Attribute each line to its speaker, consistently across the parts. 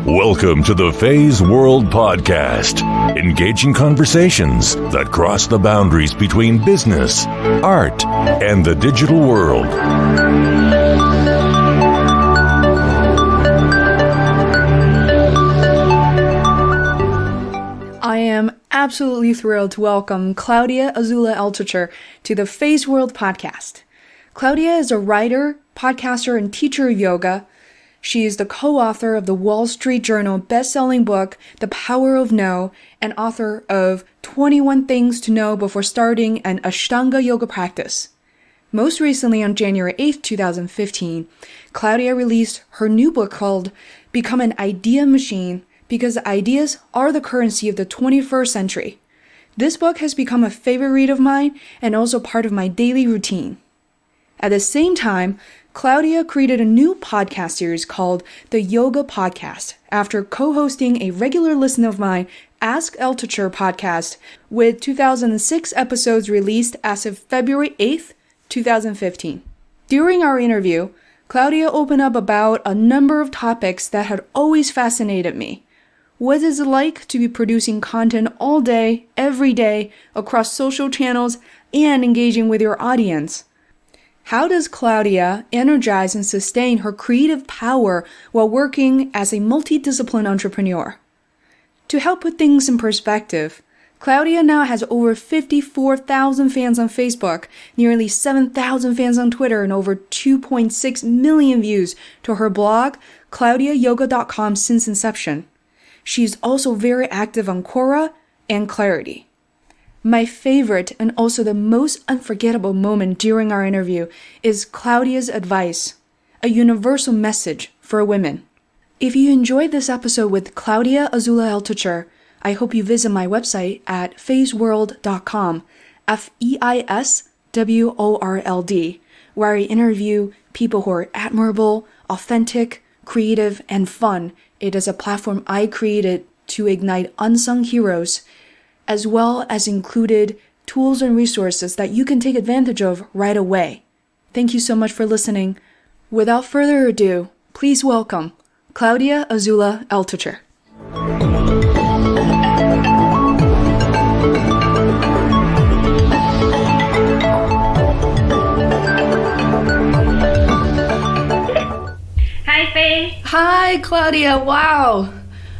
Speaker 1: Welcome to the Feisworld podcast, engaging conversations that cross the boundaries between business, art, and the digital world.
Speaker 2: I am absolutely thrilled to welcome Claudia Azula Altucher to the Feisworld podcast. Claudia is a writer, podcaster, and teacher of yoga. She is the co-author of the Wall Street Journal bestselling book, The Power of No, and author of 21 Things to Know Before Starting an Ashtanga Yoga Practice. Most recently, on January 8, 2015, Claudia released her new book called Become an Idea Machine, because ideas are the currency of the 21st century. This book has become a favorite read of mine and also part of my daily routine. At the same time, Claudia created a new podcast series called The Yoga Podcast after co-hosting a regular listener of mine, Ask Altucher podcast, with 2006 episodes released as of February 8th, 2015. During our interview, Claudia opened up about a number of topics that had always fascinated me. What is it like to be producing content all day, every day, across social channels and engaging with your audience? How does Claudia energize and sustain her creative power while working as a multidisciplinary entrepreneur? To help put things in perspective, Claudia now has over 54,000 fans on Facebook, nearly 7,000 fans on Twitter, and over 2.6 million views to her blog, claudiayoga.com, since inception. She's also very active on Quora and Clarity. My favorite and also the most unforgettable moment during our interview is Claudia's advice, a universal message for women. If you enjoyed this episode with Claudia Azula Altucher, I hope you visit my website at feisworld.com, Feisworld, where I interview people who are admirable, authentic, creative, and fun. It is a platform I created to ignite unsung heroes, as well as included tools and resources that you can take advantage of right away. Thank you so much for listening. Without further ado, please welcome Claudia Azula Altucher.
Speaker 3: Hi, Faye.
Speaker 2: Hi, Claudia. Wow.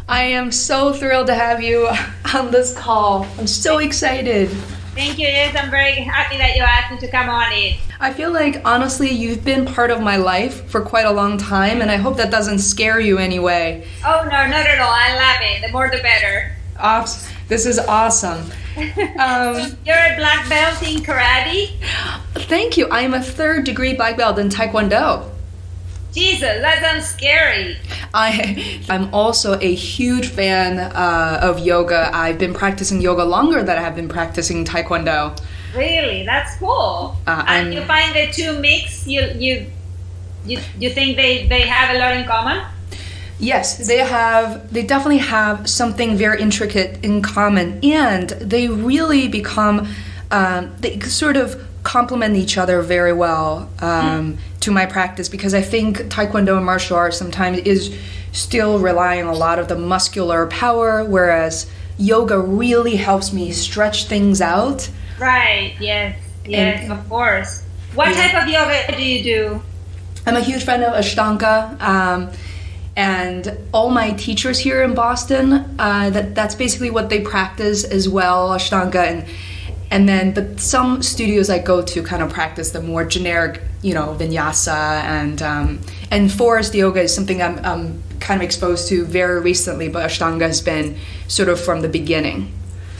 Speaker 2: I am so thrilled to have you on this call. I'm so excited.
Speaker 3: Thank you. Yes, I'm very happy that you asked me to come on in.
Speaker 2: I feel like, honestly, you've been part of my life for quite a long time, and I hope that doesn't scare you anyway.
Speaker 3: Oh, no, not at all. I love it. The more the better.
Speaker 2: Awesome. This is awesome.
Speaker 3: So you're a black belt in karate?
Speaker 2: Thank you. I am a 3rd degree black belt in Taekwondo.
Speaker 3: Jesus, that sounds scary.
Speaker 2: I'm also a huge fan of yoga. I've been practicing yoga longer than I have been practicing Taekwondo.
Speaker 3: Really? That's cool. And you find the two mix? You think they have a lot in common?
Speaker 2: Yes, they definitely have something very intricate in common, and they really become, they sort of complement each other very well to my practice, because I think Taekwondo and martial arts sometimes is still relying on a lot of the muscular power, whereas yoga really helps me stretch things out.
Speaker 3: Right, yes, of course. What type of yoga do you do?
Speaker 2: I'm a huge fan of Ashtanga, and all my teachers here in Boston, that's basically what they practice as well, Ashtanga, but some studios I go to kind of practice the more generic, vinyasa, and forest yoga is something I'm kind of exposed to very recently, but Ashtanga has been sort of from the beginning.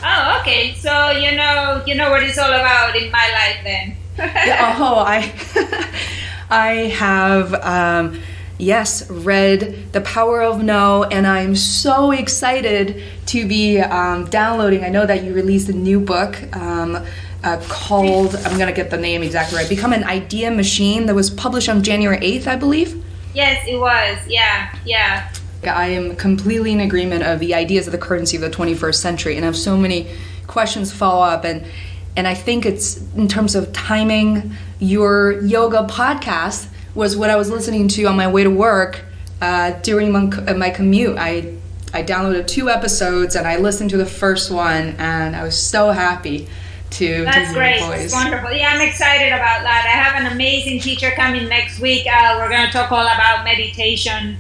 Speaker 3: Oh, okay. So you know what it's all about in my life then.
Speaker 2: I have read The Power of No, and I'm so excited to be downloading. I know that you released a new book called, I'm going to get the name exactly right, Become an Idea Machine, that was published on January 8th, I believe.
Speaker 3: Yes, it was. Yeah.
Speaker 2: I am completely in agreement of the ideas of the currency of the 21st century, and I have so many questions to follow up, and I think it's, in terms of timing, your yoga podcast was what I was listening to on my way to work during my commute. I downloaded 2 episodes and I listened to the first one, and I was so happy to
Speaker 3: That's
Speaker 2: hear
Speaker 3: great.
Speaker 2: your voice.
Speaker 3: It's wonderful. Yeah, I'm excited about that. I have an amazing teacher coming next week. We're going to talk all about meditation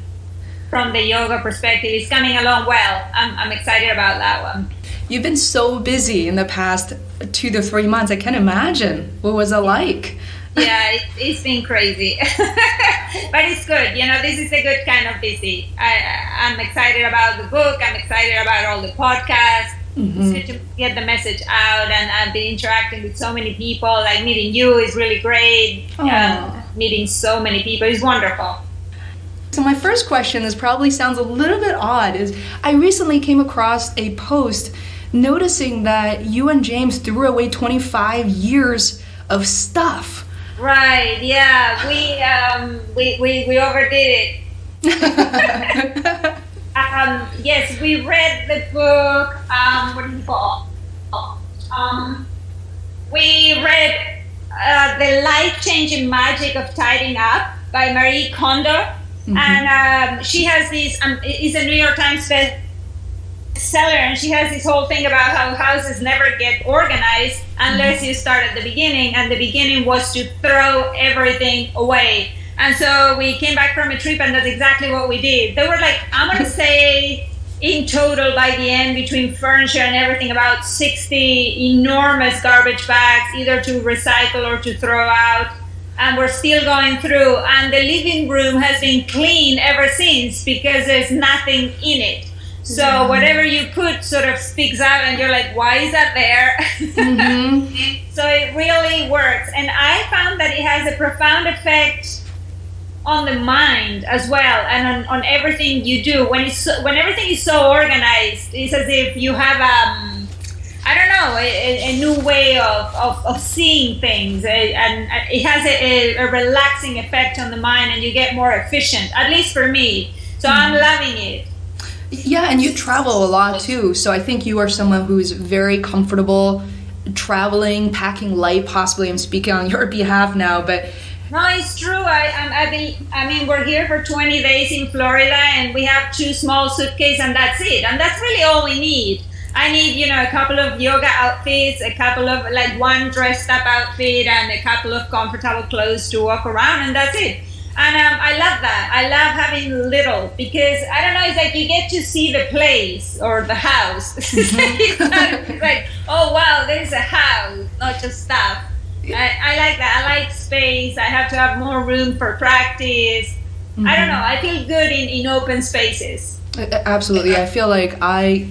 Speaker 3: from the yoga perspective. It's coming along well. I'm excited about that one.
Speaker 2: You've been so busy in the past 2 to 3 months. I can't imagine. What was it like?
Speaker 3: Yeah, it's been crazy. But it's good. This is a good kind of busy. I'm excited about the book. I'm excited about all the podcasts. It's good to get the message out, and I've been interacting with so many people. Like meeting you is really great. Meeting so many people is wonderful.
Speaker 2: So my first question, this probably sounds a little bit odd, is I recently came across a post noticing that you and James threw away 25 years of stuff.
Speaker 3: Right, yeah. We overdid it. Yes, we read the book. What do you call? We read The Life-Changing Magic of Tidying Up by Marie Kondo, and she has this. It's a New York Times bestseller, and she has this whole thing about how houses never get organized unless you start at the beginning, and the beginning was to throw everything away. And so we came back from a trip, and that's exactly what we did. There were I'm going to say, in total, by the end, between furniture and everything, about 60 enormous garbage bags, either to recycle or to throw out. And we're still going through. And the living room has been clean ever since because there's nothing in it. So whatever you put sort of sticks out, and you're like, why is that there? So it really works. And I found that it has a profound effect on the mind as well, and on everything you do. When everything is so organized, it's as if you have a new way of seeing things, and it has a relaxing effect on the mind, and you get more efficient, at least for me. So I'm loving it.
Speaker 2: Yeah, and you travel a lot too, so I think you are someone who's very comfortable traveling, packing light. Possibly I'm speaking on your behalf now, but
Speaker 3: no, it's true. We're here for 20 days in Florida, and we have 2 small suitcases, and that's it. And that's really all we need. I need, a couple of yoga outfits, a couple of, one dressed up outfit, and a couple of comfortable clothes to walk around, and that's it. And I love that. I love having little, because, I don't know, it's like you get to see the place or the house. It's like, oh, wow, there's a house, not just stuff. I like that. I like space. I have to have more room for practice. I don't know. I feel good in open spaces.
Speaker 2: Absolutely. I feel like I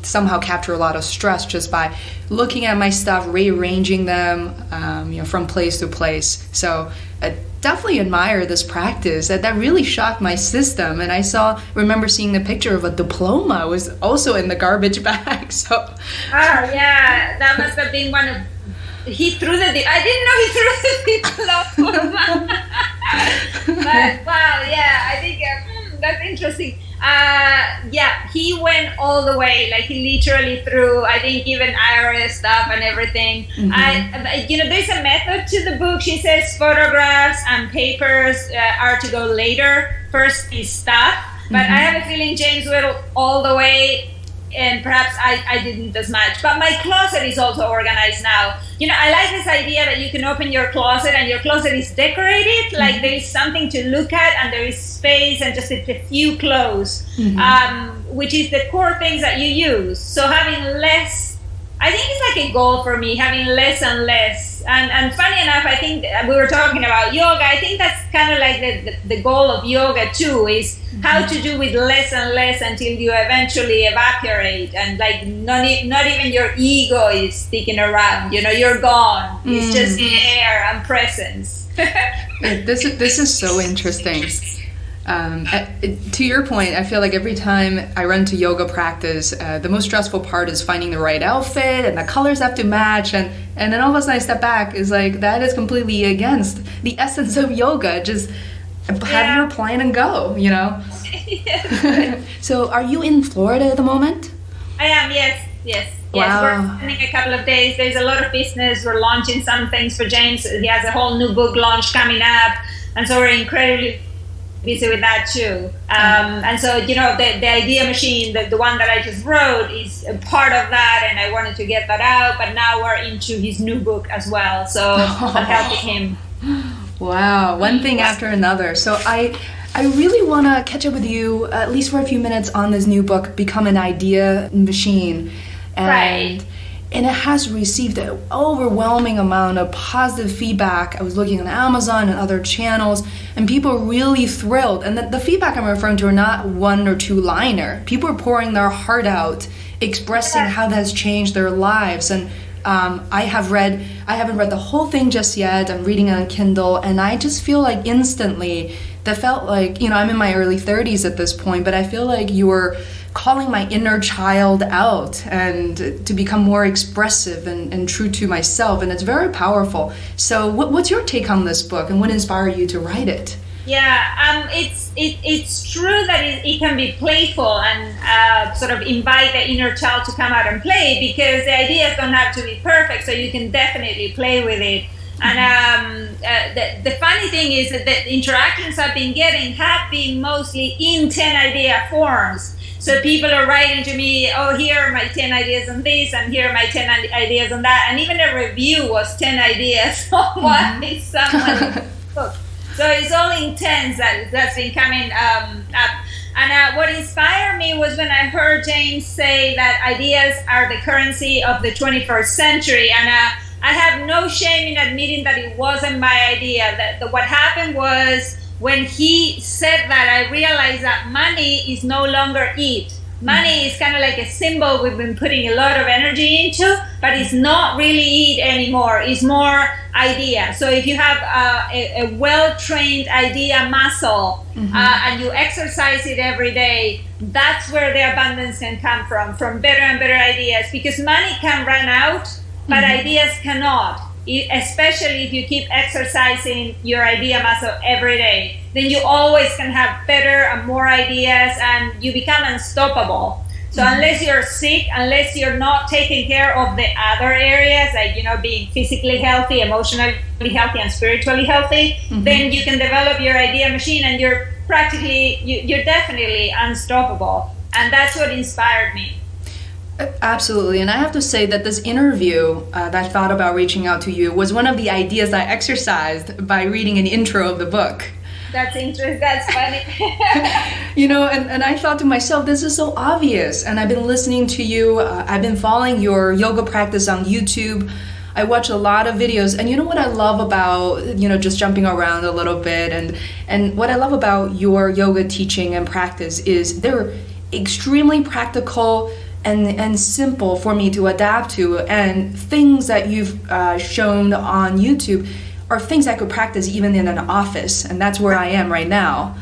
Speaker 2: somehow capture a lot of stress just by looking at my stuff, rearranging them, from place to place. So I definitely admire this practice. That really shocked my system. And I remember seeing the picture of a diploma was also in the garbage bag. So.
Speaker 3: Oh, yeah. That must have been one of... He threw I didn't know he threw the diploma. But wow, yeah, I think that's interesting. He went all the way. He literally threw, I think, even IRS stuff and everything. There's a method to the book. She says photographs and papers are to go later. First is stuff. But I have a feeling James went all the way, and perhaps I didn't as much. But my closet is also organized now. I like this idea that you can open your closet and your closet is decorated. Like there is something to look at, and there is space and just a few clothes, which is the core things that you use. So having less, I think it's like a goal for me, having less and less. And funny enough, I think we were talking about yoga. I think that's kind of like the goal of yoga too, is how to do with less and less until you eventually evaporate, and not even your ego is sticking around. You're gone. It's just air and presence.
Speaker 2: This is so interesting. To your point, I feel like every time I run to yoga practice, the most stressful part is finding the right outfit, and the colors have to match, and then all of a sudden I step back, is that is completely against the essence of yoga. Just have your plan and go,
Speaker 3: Yes.
Speaker 2: So are you in Florida at the moment?
Speaker 3: I am, yes.
Speaker 2: Wow.
Speaker 3: We're spending a couple of days. There's a lot of business. We're launching some things for James. He has a whole new book launch coming up, and so we're incredibly busy with that too. And so, the idea machine, the one that I just wrote, is a part of that, and I wanted to get that out. But now we're into his new book as well, so I'm helping him.
Speaker 2: Wow, one thing after another. So I really want to catch up with you, at least for a few minutes, on this new book, Become an Idea Machine.
Speaker 3: Right.
Speaker 2: And it has received an overwhelming amount of positive feedback. I was looking on Amazon and other channels, and people are really thrilled. And the feedback I'm referring to are not one or two liner. People are pouring their heart out, expressing how that has changed their lives. And I haven't read the whole thing just yet. I'm reading it on Kindle, and I just feel like instantly that felt like, I'm in my early 30s at this point, but I feel like you were calling my inner child out and to become more expressive and true to myself, and it's very powerful. So what's your take on this book, and what inspired you to write it?
Speaker 3: Yeah, it's true that it can be playful and sort of invite the inner child to come out and play, because the ideas don't have to be perfect, so you can definitely play with it. And the funny thing is that the interactions I've been getting have been mostly in 10 idea forms. So people are writing to me, oh, here are my 10 ideas on this, and here are my 10 ideas on that. And even a review was 10 ideas on what is someone's book. So it's all intense that's been coming up. And what inspired me was when I heard James say that ideas are the currency of the 21st century. And I have no shame in admitting that it wasn't my idea. That what happened was, when he said that, I realized that money is no longer it. Money is kind of like a symbol we've been putting a lot of energy into, but it's not really it anymore. It's more idea. So if you have a well-trained idea muscle, and you exercise it every day, that's where the abundance can come from better and better ideas. Because money can run out, but ideas cannot. Especially if you keep exercising your idea muscle every day, then you always can have better and more ideas, and you become unstoppable. So unless you're sick, unless you're not taking care of the other areas, like being physically healthy, emotionally healthy, and spiritually healthy, then you can develop your idea machine, and you're definitely unstoppable. And that's what inspired me.
Speaker 2: Absolutely. And I have to say that this interview that I thought about reaching out to you was one of the ideas I exercised by reading an intro of the book.
Speaker 3: That's interesting. That's funny.
Speaker 2: And I thought to myself, this is so obvious. And I've been listening to you. I've been following your yoga practice on YouTube. I watch a lot of videos. And you know what I love about, just jumping around a little bit. And what I love about your yoga teaching and practice is they're extremely practical and simple for me to adapt to, and things that you've shown on YouTube are things I could practice even in an office, and that's where I am right now.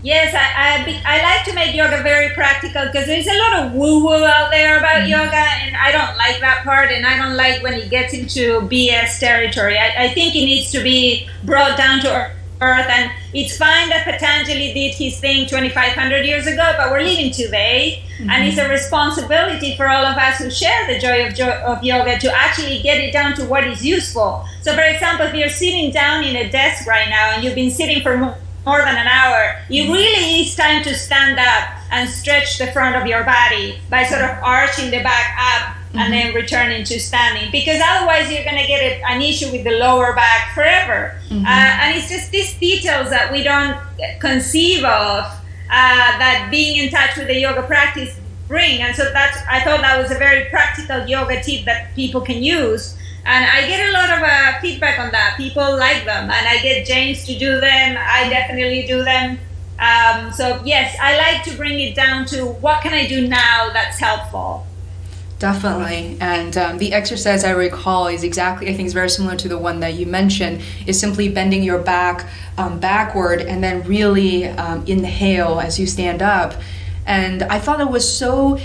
Speaker 3: Yes, I like to make yoga very practical, because there's a lot of woo-woo out there about yoga, and I don't like that part, and I don't like when it gets into BS territory. I think it needs to be brought down to earth, and it's fine that Patanjali did his thing 2,500 years ago, but we're living today, and it's a responsibility for all of us who share the joy of yoga to actually get it down to what is useful. So for example, if you're sitting down in a desk right now and you've been sitting for more than an hour, it really is time to stand up and stretch the front of your body by sort of arching the back up and then returning to standing, because otherwise you're going to get an issue with the lower back forever. And it's just these details that we don't conceive of, that being in touch with the yoga practice bring. And so I thought that was a very practical yoga tip that people can use. And I get a lot of feedback on that. People like them, and I get James to do them. I definitely do them. So yes, I like to bring it down to what can I do now that's helpful.
Speaker 2: Definitely. And the exercise I recall is exactly, I think it's very similar to the one that you mentioned, is simply bending your back backward and then really inhale as you stand up. And I thought it was so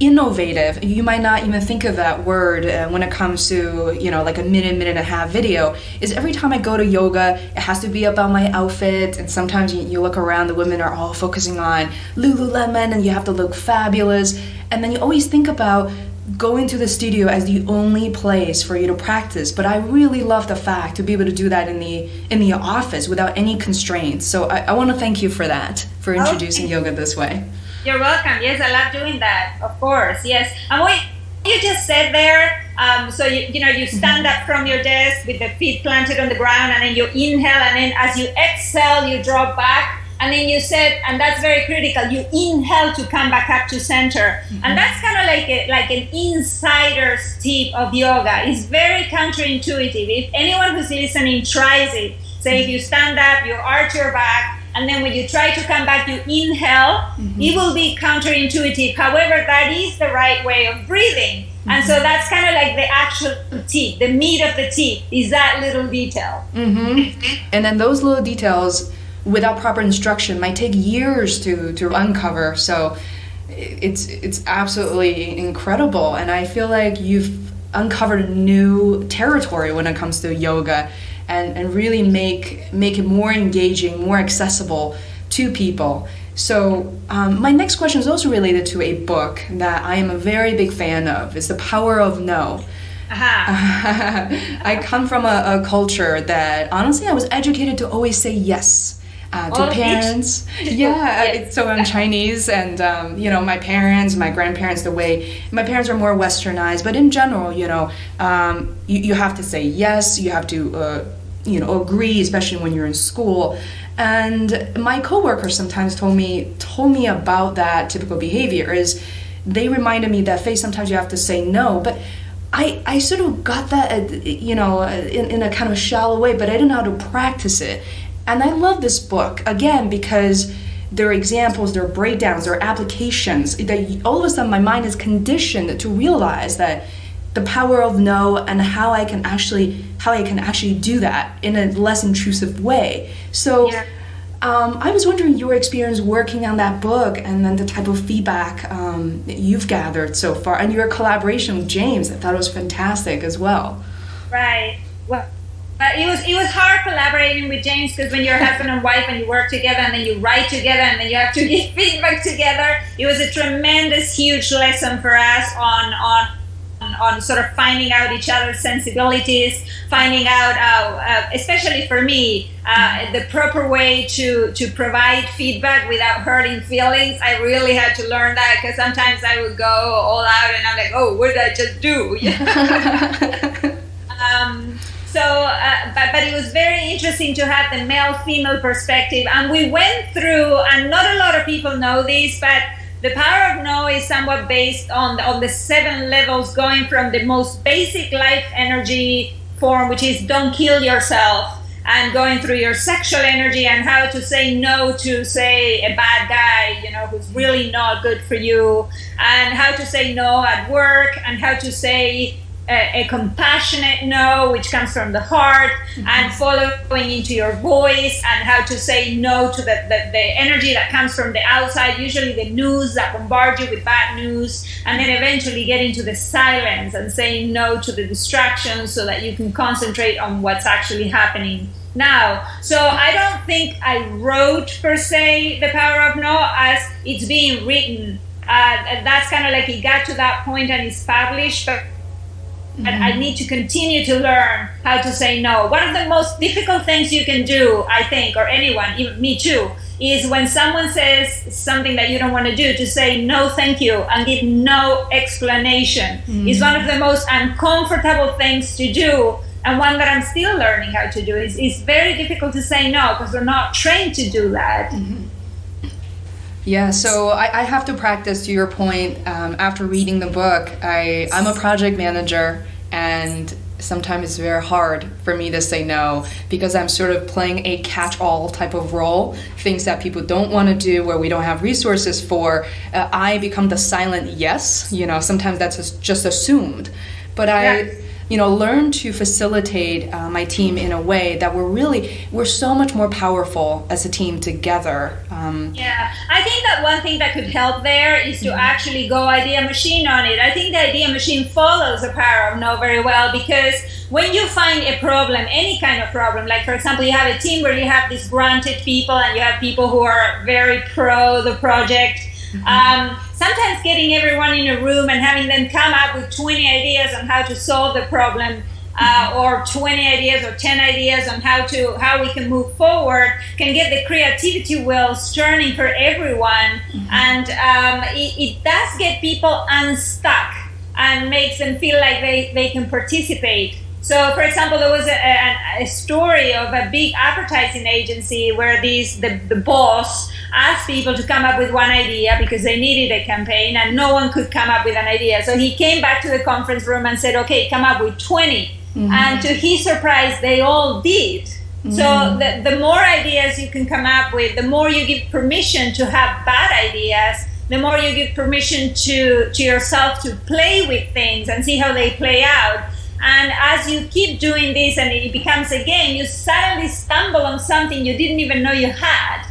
Speaker 2: innovative. You might not even think of that word when it comes to, like a minute and a half video. Is every time I go to yoga, it has to be about my outfit. And sometimes you look around, the women are all focusing on Lululemon and you have to look fabulous. And then you always think about go into the studio as the only place for you to practice, but I really love the fact to be able to do that in the office without any constraints. So I want to thank you for that, for introducing yoga this way.
Speaker 3: You're welcome. Yes, I love doing that. Of course. Yes. And what you just said there, so you stand up from your desk with the feet planted on the ground, and then you inhale, and then as you exhale, you drop back. And then you said, and that's very critical, you inhale to come back up to center. And that's kind of like an insider's tip of yoga. It's very counterintuitive. If anyone who's listening tries it, say if you stand up, you arch your back, and then when you try to come back, you inhale, it will be counterintuitive. However, that is the right way of breathing. And so that's kind of like the actual tip, the meat of the tip is that little detail.
Speaker 2: And then those little details, without proper instruction, might take years to uncover. So it's absolutely incredible, and I feel like you've uncovered a new territory when it comes to yoga, and really make it more engaging, more accessible to people. So my next question is also related to a book that I am a very big fan of. It's The Power of No. I come from a culture that honestly I was educated to always say yes to parents. So I'm Chinese, and my parents, my grandparents, my parents are more westernized, but in general, you have to say yes, you have to agree, especially when you're in school. And my coworkers sometimes told me about that typical behavior. Is they reminded me that sometimes you have to say no, but I sort of got that in a kind of shallow way, but I didn't know how to practice it. And I love this book, again, because there are examples, there are breakdowns, there are applications, that all of a sudden my mind is conditioned to realize that the power of no, and how I can actually do that in a less intrusive way. So I was wondering your experience working on that book, and then the type of feedback you've gathered so far, and your collaboration with James. I thought it was fantastic as well.
Speaker 3: Right. Well, it was hard collaborating with James, because when you're husband and wife and you work together and then you write together and then you have to give feedback together, it was a tremendous, huge lesson for us on sort of finding out each other's sensibilities, finding out, especially for me, the proper way to provide feedback without hurting feelings. I really had to learn that, because sometimes I would go all out and I'm like, oh, what did I just do? But it was very interesting to have the male-female perspective. And we went through, and not a lot of people know this, but the power of no is somewhat based on the 7 levels, going from the most basic life energy form, which is don't kill yourself, and going through your sexual energy and how to say no to, say, a bad guy, who's really not good for you, and how to say no at work, and how to say a compassionate no, which comes from the heart, and following into your voice, and how to say no to the energy that comes from the outside, usually the news that bombard you with bad news, and then eventually get into the silence and saying no to the distractions so that you can concentrate on what's actually happening now. So I don't think I wrote, per se, The Power of No as it's being written. That's kind of like it got to that point and it's published, but I need to continue to learn how to say no. One of the most difficult things you can do, I think, or anyone, even me too, is when someone says something that you don't want to do, to say no thank you and give no explanation. Is one of the most uncomfortable things to do, and one that I'm still learning how to do. It's very difficult to say no because we're not trained to do that.
Speaker 2: Yeah, so I have to practice, to your point. After reading the book, I'm a project manager, and sometimes it's very hard for me to say no, because I'm sort of playing a catch-all type of role, things that people don't want to do, where we don't have resources for. I become the silent yes, sometimes that's just assumed. But learn to facilitate my team in a way that we're so much more powerful as a team together.
Speaker 3: I think that one thing that could help there is to actually go idea machine on it. I think the idea machine follows the power of no very well, because when you find a problem, any kind of problem, like for example, you have a team where you have disgruntled people and you have people who are very pro the project, Sometimes getting everyone in a room and having them come up with 20 ideas on how to solve the problem, or 20 ideas or 10 ideas on how we can move forward, can get the creativity wheels turning for everyone. And it does get people unstuck and makes them feel like they can participate. So, for example, there was a story of a big advertising agency where the boss asked people to come up with one idea because they needed a campaign and no one could come up with an idea. So he came back to the conference room and said, okay, come up with 20. And to his surprise, they all did. So the more ideas you can come up with, the more you give permission to have bad ideas, the more you give permission to yourself to play with things and see how they play out. And as you keep doing this and it becomes a game, you suddenly stumble on something you didn't even know you had.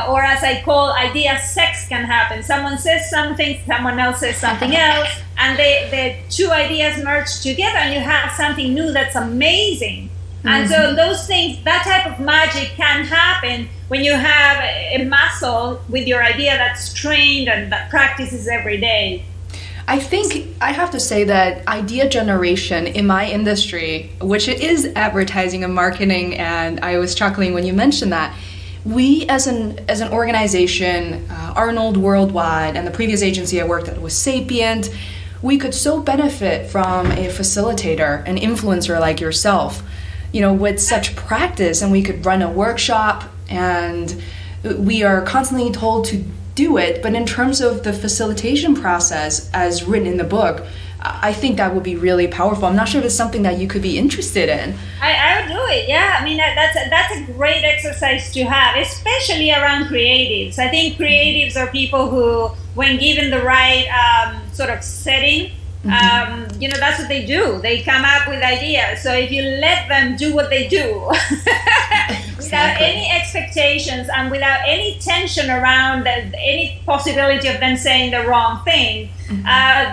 Speaker 3: Or as I call, idea sex can happen. Someone says something, someone else says something else, and the two ideas merge together and you have something new that's amazing. And so those things, that type of magic can happen when you have a muscle with your idea that's trained and that practices every day.
Speaker 2: I think I have to say that idea generation in my industry, which it is advertising and marketing, and I was chuckling when you mentioned that, we as an organization, Arnold Worldwide, and the previous agency I worked at was Sapient, we could so benefit from a facilitator, an influencer like yourself, with such practice, and we could run a workshop, and we are constantly told to do it, but in terms of the facilitation process as written in the book, I think that would be really powerful. I'm not sure if it's something that you could be interested in.
Speaker 3: I would do it, yeah. I mean, that's a great exercise to have, especially around creatives. I think creatives are people who, when given the right sort of setting, that's what they do. They come up with ideas. So if you let them do what they do, without any expectations and without any tension around any possibility of them saying the wrong thing,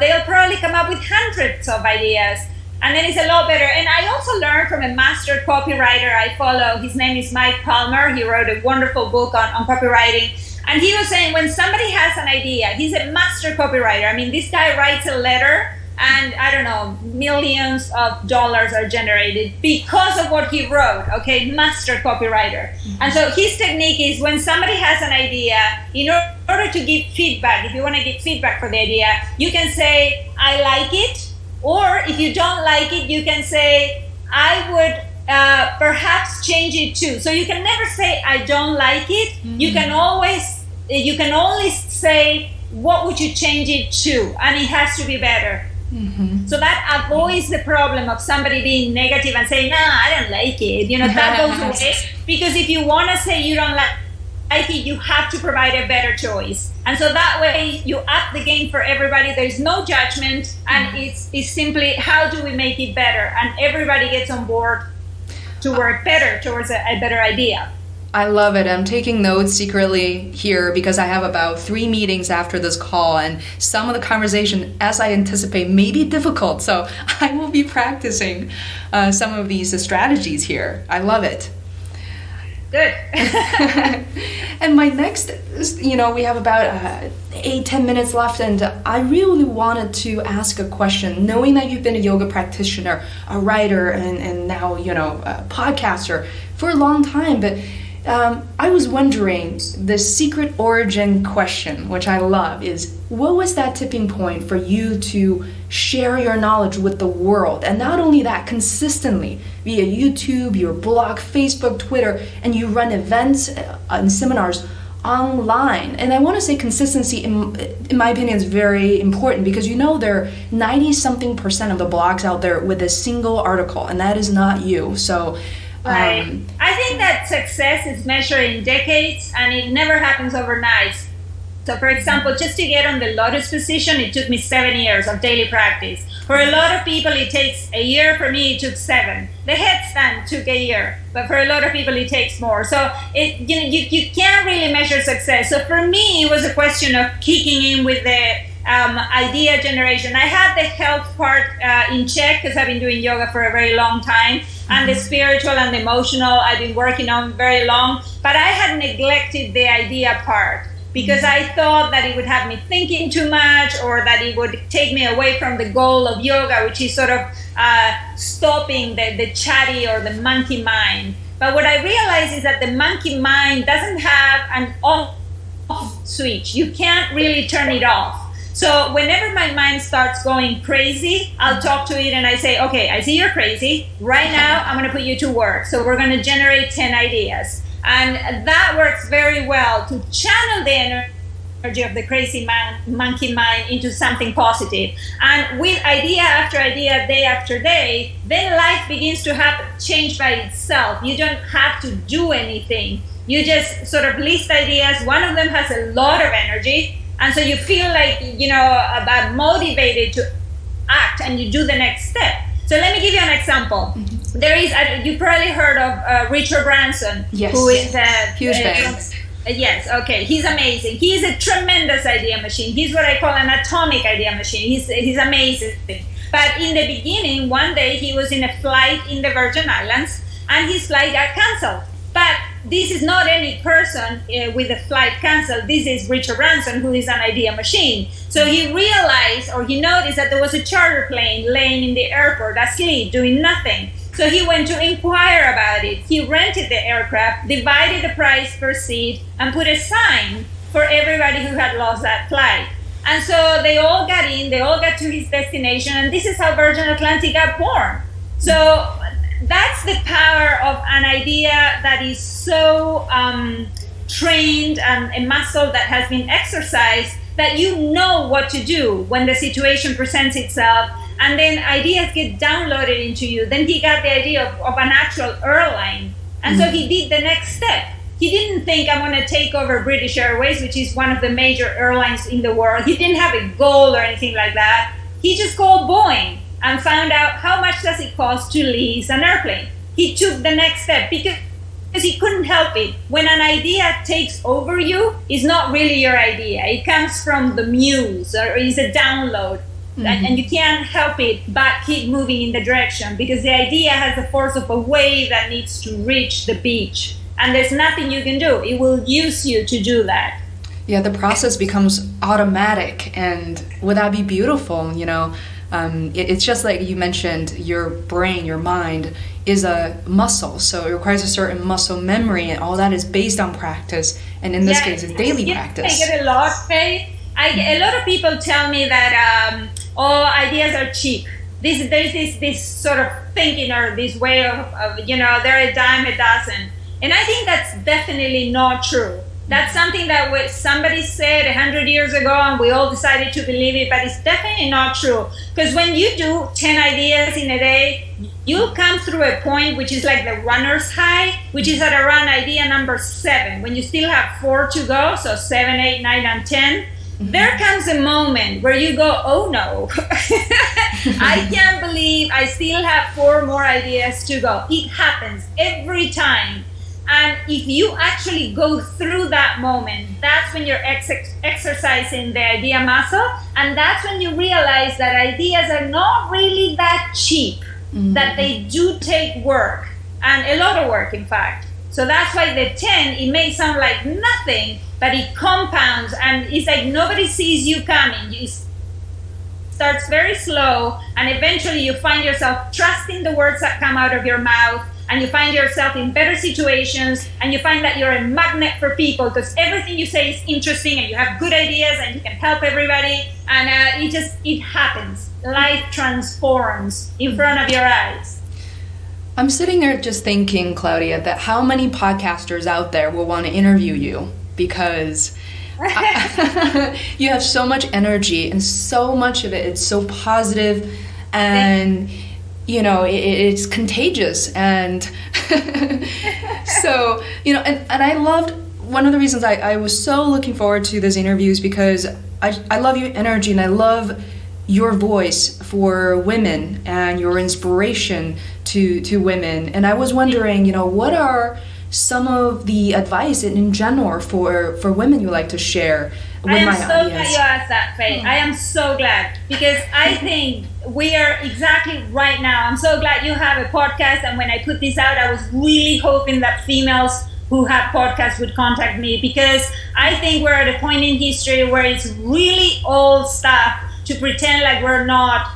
Speaker 3: they'll probably come up with hundreds of ideas. And then it's a lot better. And I also learned from a master copywriter I follow. His name is Mike Palmer. He wrote a wonderful book on copywriting. And he was saying when somebody has an idea, he's a master copywriter. I mean, this guy writes a letter and I don't know, millions of dollars are generated because of what he wrote, okay, master copywriter. And so his technique is when somebody has an idea, in order to give feedback, if you want to give feedback for the idea, you can say, I like it. Or if you don't like it, you can say, I would perhaps change it too. So you can never say, I don't like it. You can only say, what would you change it to? And it has to be better. So that avoids the problem of somebody being negative and saying, no, I don't like it. That goes away. Because if you want to say you don't like it, you have to provide a better choice. And so that way you up the game for everybody. There's no judgment. And it's simply, how do we make it better? And everybody gets on board to work better towards a better idea.
Speaker 2: I love it. I'm taking notes secretly here because I have about 3 meetings after this call, and some of the conversation, as I anticipate, may be difficult. So I will be practicing some of these strategies here. I love it.
Speaker 3: Good.
Speaker 2: And my next, we have about 8-10 minutes left, and I really wanted to ask a question, knowing that you've been a yoga practitioner, a writer, and now, a podcaster for a long time, but I was wondering, the secret origin question, which I love, is what was that tipping point for you to share your knowledge with the world? And not only that, consistently via YouTube, your blog, Facebook, Twitter, and you run events and seminars online. And I want to say consistency, in my opinion, is very important because there are 90-something% of the blogs out there with a single article, and that is not you. So.
Speaker 3: Right. I think that success is measured in decades and it never happens overnight. So for example, just to get on the lotus position, it took me 7 years of daily practice. For a lot of people, it takes a year. For me, it took 7. The headstand took a year, but for a lot of people, it takes more. So you can't really measure success. So for me, it was a question of kicking in with the idea generation. I had the health part in check because I've been doing yoga for a very long time. And the spiritual and the emotional I've been working on very long, but I had neglected the idea part because I thought that it would have me thinking too much, or that it would take me away from the goal of yoga, which is sort of stopping the chatty or the monkey mind. But what I realized is that the monkey mind doesn't have an off switch. You can't really turn it off. So whenever my mind starts going crazy, I'll talk to it and I say, okay, I see you're crazy. Right now, I'm going to put you to work. So we're going to generate 10 ideas. And that works very well to channel the energy of the crazy monkey mind into something positive. And with idea after idea, day after day, then life begins to change by itself. You don't have to do anything. You just sort of list ideas. One of them has a lot of energy. And so you feel like, about motivated to act, and you do the next step. So let me give you an example. Mm-hmm. There is, you probably heard of Richard Branson.
Speaker 2: Yes.
Speaker 3: Who is a
Speaker 2: huge fan.
Speaker 3: Yes, okay. He's amazing. He's a tremendous idea machine. He's what I call an atomic idea machine. He's amazing. But in the beginning, one day he was in a flight in the Virgin Islands, and his flight got canceled. But this is not any person with a flight canceled. This is Richard Branson, who is an idea machine. So he realized, or he noticed, that there was a charter plane laying in the airport asleep, doing nothing. So he went to inquire about it. He rented the aircraft, divided the price per seat, and put a sign for everybody who had lost that flight. And so they all got in, they all got to his destination, and this is how Virgin Atlantic got born. So that's the power of an idea that is so trained, and a muscle that has been exercised, that you know what to do when the situation presents itself, and then ideas get downloaded into you. Then he got the idea of an actual airline, and so he did the next step. He didn't think, I'm going to take over British Airways, which is one of the major airlines in the world. He didn't have a goal or anything like that. He just called Boeing and found out how much does it cost to lease an airplane. He took the next step because he couldn't help it. When an idea takes over you, it's not really your idea. It comes from the muse, or is a download. And you can't help it but keep moving in the direction, because the idea has the force of a wave that needs to reach the beach. And there's nothing you can do. It will use you to do that.
Speaker 2: Yeah, the process becomes automatic, and would that be beautiful, it's just like you mentioned, your brain, your mind is a muscle, so it requires a certain muscle memory, and all that is based on practice, and in this case, it's daily practice.
Speaker 3: I get a lot, Faye. A lot of people tell me that all ideas are cheap. There's this sort of thinking, or this way of they're a dime a dozen. And I think that's definitely not true. That's something that somebody said 100 years ago, and we all decided to believe it, but it's definitely not true. Because when you do 10 ideas in a day, you'll come through a point which is like the runner's high, which is at around idea number 7, when you still have 4 to go, so 7, 8, 9, and 10. There comes a moment where you go, oh no, I can't believe I still have 4 more ideas to go. It happens every time. And if you actually go through that moment, that's when you're exercising the idea muscle. And that's when you realize that ideas are not really that cheap, that they do take work, and a lot of work, in fact. So that's why the 10, it may sound like nothing, but it compounds, and it's like nobody sees you coming. It starts very slow, and eventually you find yourself trusting the words that come out of your mouth, and you find yourself in better situations, and you find that you're a magnet for people, because everything you say is interesting, and you have good ideas, and you can help everybody, and it happens. Life transforms in front of your eyes.
Speaker 2: I'm sitting there just thinking, Claudia, that how many podcasters out there will want to interview you, because you have so much energy, and so much of it, it's so positive, and it's contagious, and so and I loved, one of the reasons I was so looking forward to this interview is because I love your energy, and I love your voice for women and your inspiration to women. And I was wondering, what are some of the advice in general for women you like to share with my audience?
Speaker 3: I am so glad you asked that, Faye. I am so glad, because I think we are exactly right now. I'm so glad you have a podcast, and when I put this out, I was really hoping that females who have podcasts would contact me, because I think we're at a point in history where it's really old stuff to pretend like we're not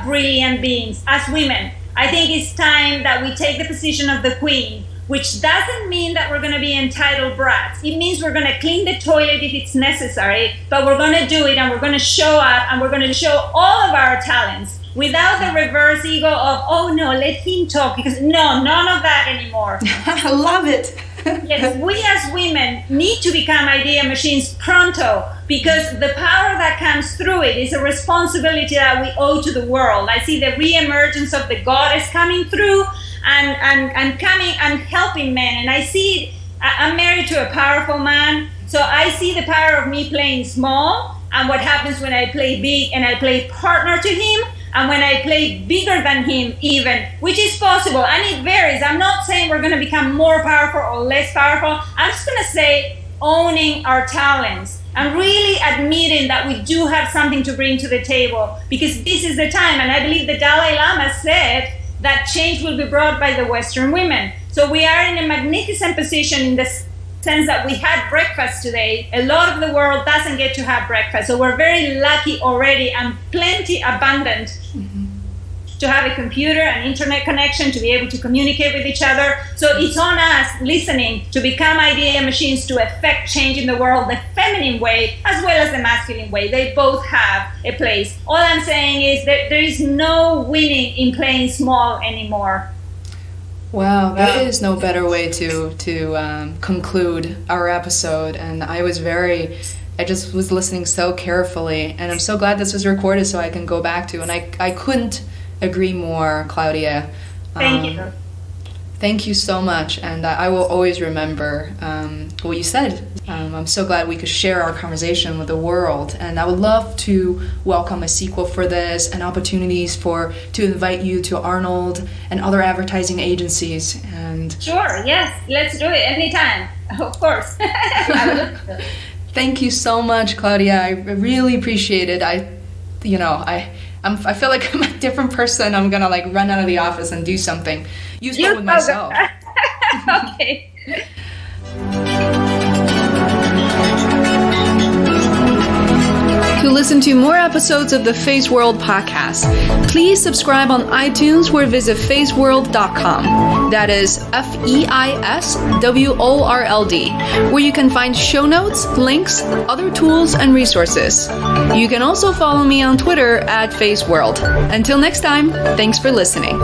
Speaker 3: brilliant beings as women. I think it's time that we take the position of the queen, which doesn't mean that we're going to be entitled brats. It means we're going to clean the toilet if it's necessary, but we're going to do it, and we're going to show up, and we're going to show all of our talents without the reverse ego of, oh no, let him talk, because no, none of that anymore.
Speaker 2: I love it.
Speaker 3: Yes, we as women need to become idea machines pronto, because the power that comes through it is a responsibility that we owe to the world. I see the re-emergence of the goddess coming through and coming and helping men. And I see it, I'm married to a powerful man, so I see the power of me playing small and what happens when I play big and I play partner to him, and when I play bigger than him even, which is possible, and it varies. I'm not saying we're going to become more powerful or less powerful. I'm just going to say owning our talents and really admitting that we do have something to bring to the table, because this is the time. And I believe the Dalai Lama said that change will be brought by the Western women. So we are in a magnificent position in the sense that we had breakfast today. A lot of the world doesn't get to have breakfast. So we're very lucky already and plenty abundant to have a computer and internet connection to be able to communicate with each other. So it's on us listening to become idea machines to affect change in the world the feminine way as well as the masculine way. They both have a place. All I'm saying is that there is no winning in playing small anymore.
Speaker 2: Wow, there is no better way to conclude our episode. And I just was listening so carefully, and I'm so glad this was recorded so I can go back to. And I couldn't agree more, Claudia.
Speaker 3: Thank you.
Speaker 2: Thank you so much, and I will always remember what you said. I'm so glad we could share our conversation with the world, and I would love to welcome a sequel for this and opportunities to invite you to Arnold and other advertising agencies. And
Speaker 3: sure, yes, let's do it anytime, of course. I would love to.
Speaker 2: Thank you so much, Claudia. I really appreciate it. I feel like I'm a different person. I'm gonna run out of the office and do something useful with myself.
Speaker 3: Okay.
Speaker 2: To listen to more episodes of the Feisworld podcast, please subscribe on iTunes or visit feisworld.com. That is FEISWORLD, where you can find show notes, links, other tools, and resources. You can also follow me on Twitter at Feisworld. Until next time, thanks for listening.